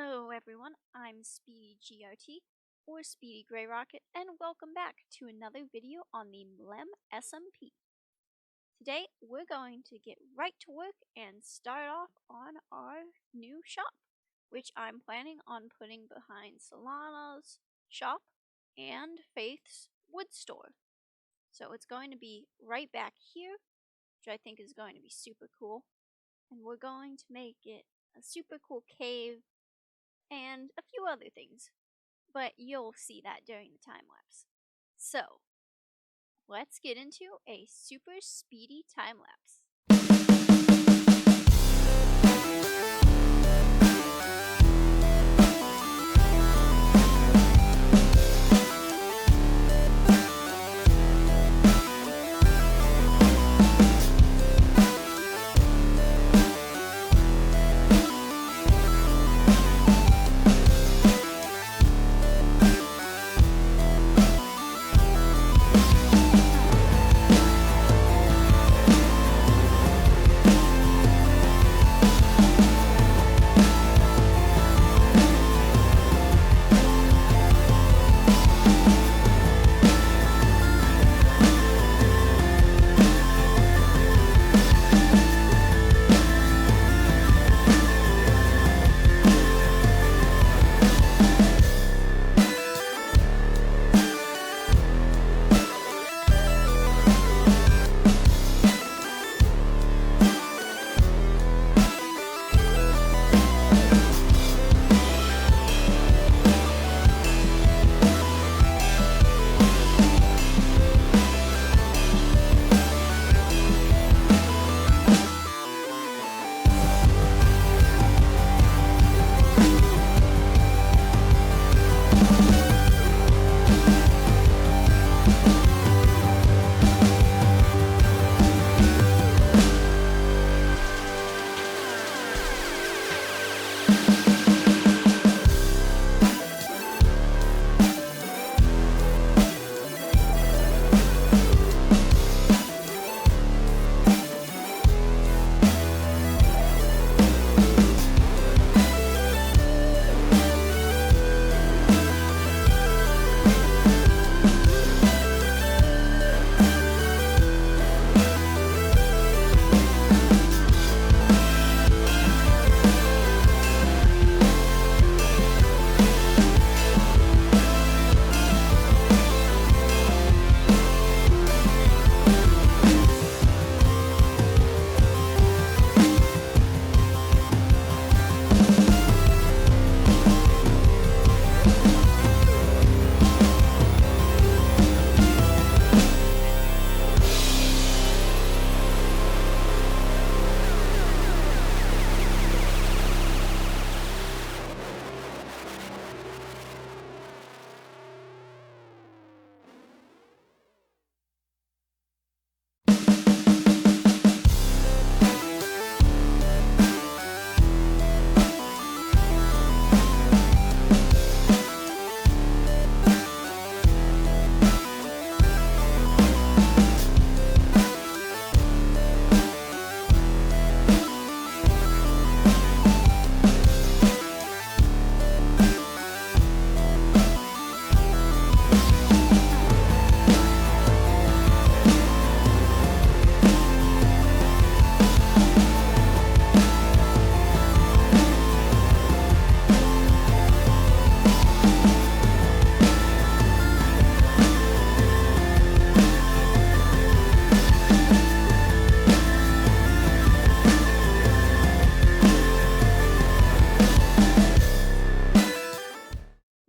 Hello everyone, I'm SpeedyGRT, or Speedy Gray Rocket, and welcome back to another video on the MLemSMP. Today we're going to get right to work and start off on our new shop, which I'm planning on putting behind Solana's shop and Faith's wood store. So it's going to be right back here, which I think is going to be super cool, and we're going to make it a super cool cave and a few other things, but you'll see that during the time lapse. So, let's get into a super speedy time lapse.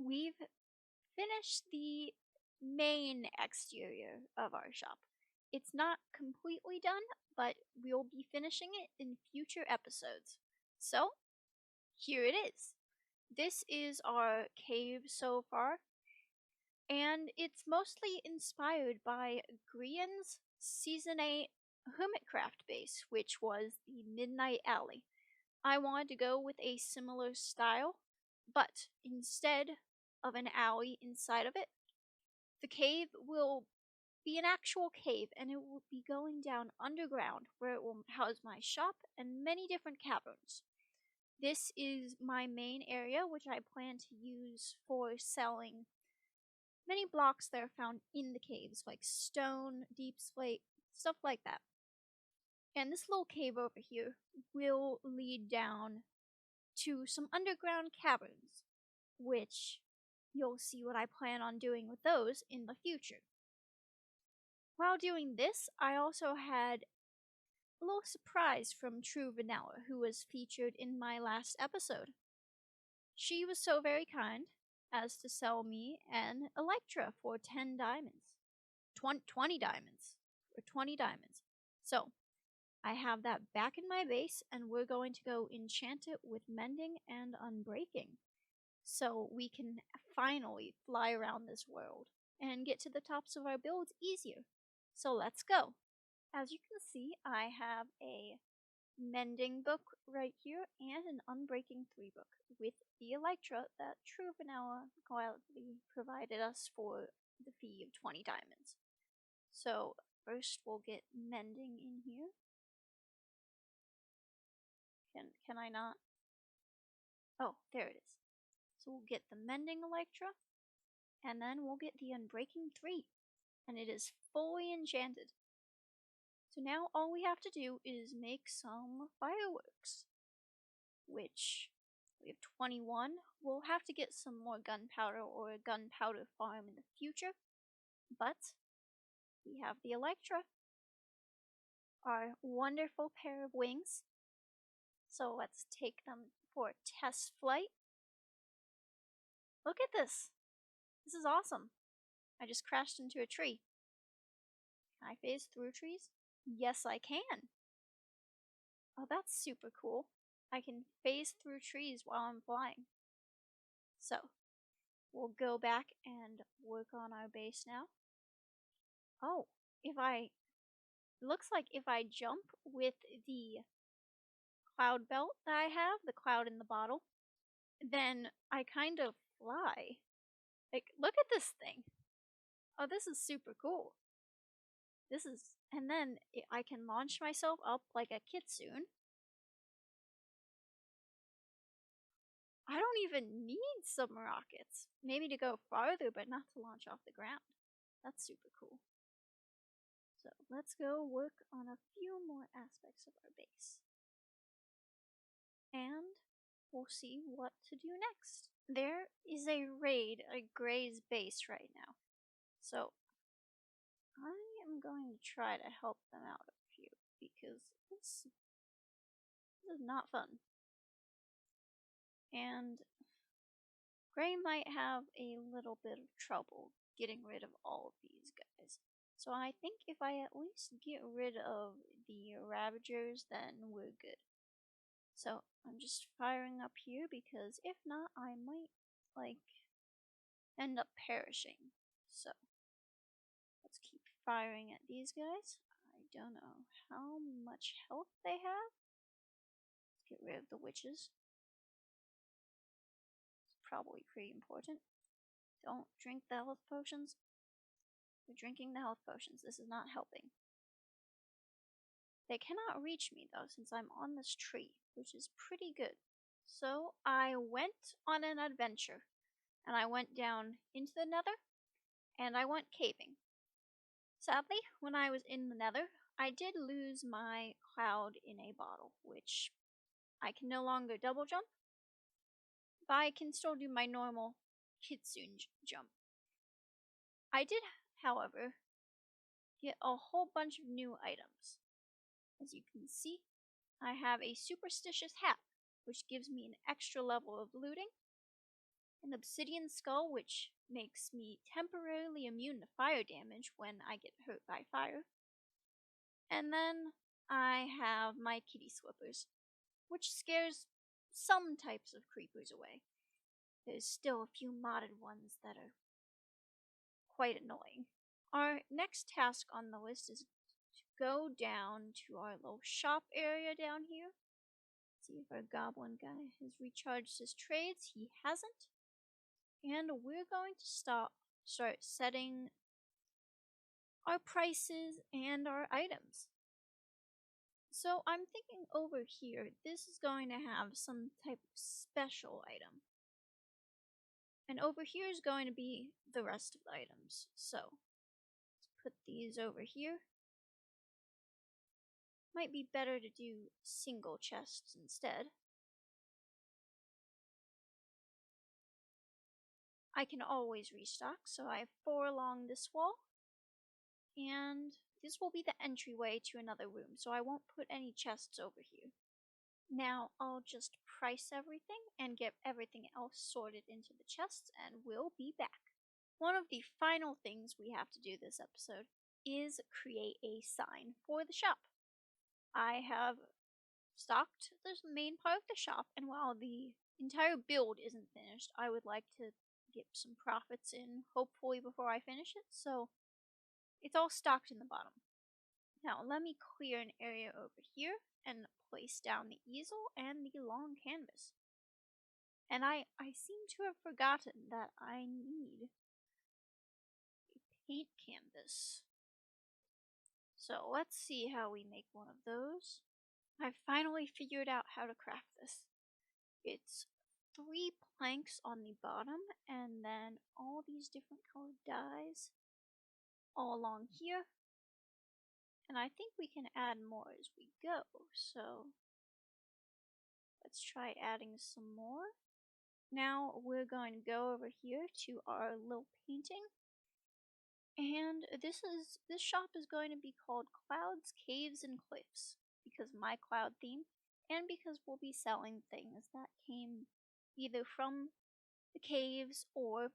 We've finished the main exterior of our shop. It's not completely done, but we'll be finishing it in future episodes. So, here it is. This is our cave so far, and it's mostly inspired by Grian's Season 8 Hermitcraft base, which was the Midnight Alley. I wanted to go with a similar style, but instead of an alley inside of it, the cave will be an actual cave, and it will be going down underground where it will house my shop and many different caverns. this is my main area, which I plan to use for selling many blocks that are found in the caves, like stone, deep slate, stuff like that. And this little cave over here will lead down to some underground caverns, which you'll see what I plan on doing with those in the future. While doing this, I also had a little surprise from True Vanilla, who was featured in my last episode. She was so very kind as to sell me an elytra for 10 diamonds. 20 diamonds. For 20 diamonds. So, I have that back in my base, and we're going to go enchant it with mending and unbreaking. So we can finally fly around this world and get to the tops of our builds easier. So let's go. As you can see, I have a mending book right here and an unbreaking 3 book with the elytra that True Vanilla gladly provided us for the fee of 20 diamonds. So first we'll get mending in here. Can I not? Oh, there it is. So we'll get the mending elytra, and then we'll get the unbreaking 3, and it is fully enchanted. So now all we have to do is make some fireworks, which we have 21. We'll have to get some more gunpowder or a gunpowder farm in the future, but we have the elytra, our wonderful pair of wings. So let's take them for a test flight. Look at this. This is awesome. I just crashed into a tree. Can I phase through trees? Yes, I can. Oh, that's super cool. I can phase through trees while I'm flying. So, we'll go back and work on our base now. Oh, it looks like if I jump with the cloud belt that I have, the cloud in the bottle, then I kind of fly. Like, look at this thing. Oh, this is super cool. And then I can launch myself up like a kitsune. I don't even need some rockets. Maybe to go farther, but not to launch off the ground. That's super cool. So let's go work on a few more aspects of our base. And we'll see what to do next. There is a raid at Gray's base right now. So I am going to try to help them out a few because this is not fun. And Gray might have a little bit of trouble getting rid of all of these guys. So I think if I at least get rid of the Ravagers, then we're good. So I'm just firing up here because if not, I might, end up perishing. So let's keep firing at these guys. I don't know how much health they have. Let's get rid of the witches. It's probably pretty important. Don't drink the health potions. You're drinking the health potions. This is not helping. They cannot reach me though since I'm on this tree, which is pretty good. So I went on an adventure, and I went down into the nether, and I went caving. Sadly, when I was in the nether, I did lose my cloud in a bottle, which I can no longer double jump, but I can still do my normal kitsune jump. I did, however, get a whole bunch of new items. As you can see, I have a superstitious hat, which gives me an extra level of looting, an obsidian skull, which makes me temporarily immune to fire damage when I get hurt by fire, and then I have my kitty slippers, which scares some types of creepers away. There's still a few modded ones that are quite annoying. Our next task on the list is to go down to our little shop area down here. See if our goblin guy has recharged his trades. He hasn't. And we're going to start setting our prices and our items. So I'm thinking over here, this is going to have some type of special item. And over here is going to be the rest of the items. So let's put these over here. Might be better to do single chests instead. I can always restock, so I have 4 along this wall. And this will be the entryway to another room, so I won't put any chests over here. Now I'll just price everything and get everything else sorted into the chests, and we'll be back. One of the final things we have to do this episode is create a sign for the shop. I have stocked the main part of the shop, and while the entire build isn't finished, I would like to get some profits in, hopefully before I finish it, so it's all stocked in the bottom. Now let me clear an area over here and place down the easel and the long canvas. And I seem to have forgotten that I need a paint canvas. So let's see how we make one of those. I finally figured out how to craft this. It's 3 planks on the bottom and then all these different colored dyes all along here. And I think we can add more as we go, so let's try adding some more. Now we're going to go over here to our little painting. And this shop is going to be called Clouds, Caves, and Cliffs because of my cloud theme, and because we'll be selling things that came either from the caves or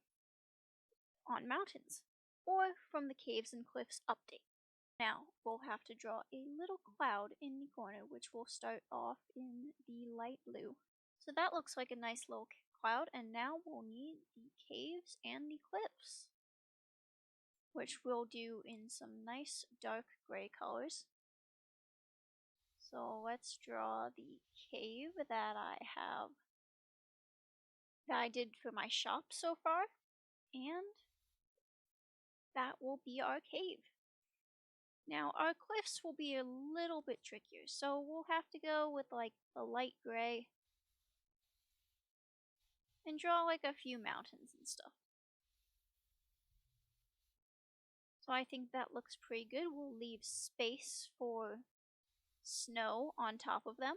on mountains, or from the Caves and Cliffs update. Now we'll have to draw a little cloud in the corner, which will start off in the light blue. So that looks like a nice little cloud, and now we'll need the caves and the cliffs, which we'll do in some nice dark gray colors. So let's draw the cave that I did for my shop so far, and that will be our cave. Now our cliffs will be a little bit trickier, so we'll have to go with like the light gray and draw like a few mountains and stuff. So I think that looks pretty good. We'll leave space for snow on top of them.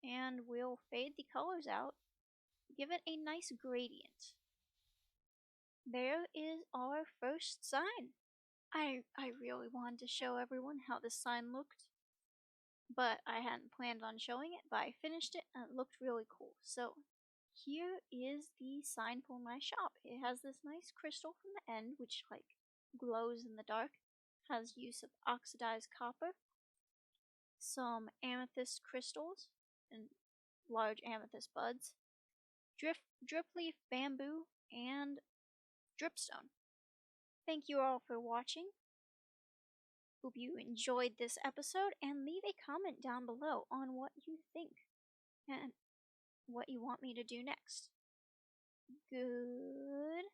And we'll fade the colors out, give it a nice gradient. There is our first sign. I really wanted to show everyone how this sign looked, but I hadn't planned on showing it, but I finished it and it looked really cool. So here is the sign for my shop. It has this nice crystal from the end, which like glows in the dark, has use of oxidized copper, some amethyst crystals and large amethyst buds, drip leaf bamboo, and dripstone. Thank you all for watching. Hope you enjoyed this episode, and leave a comment down below on what you think and what you want me to do next. Goodbye.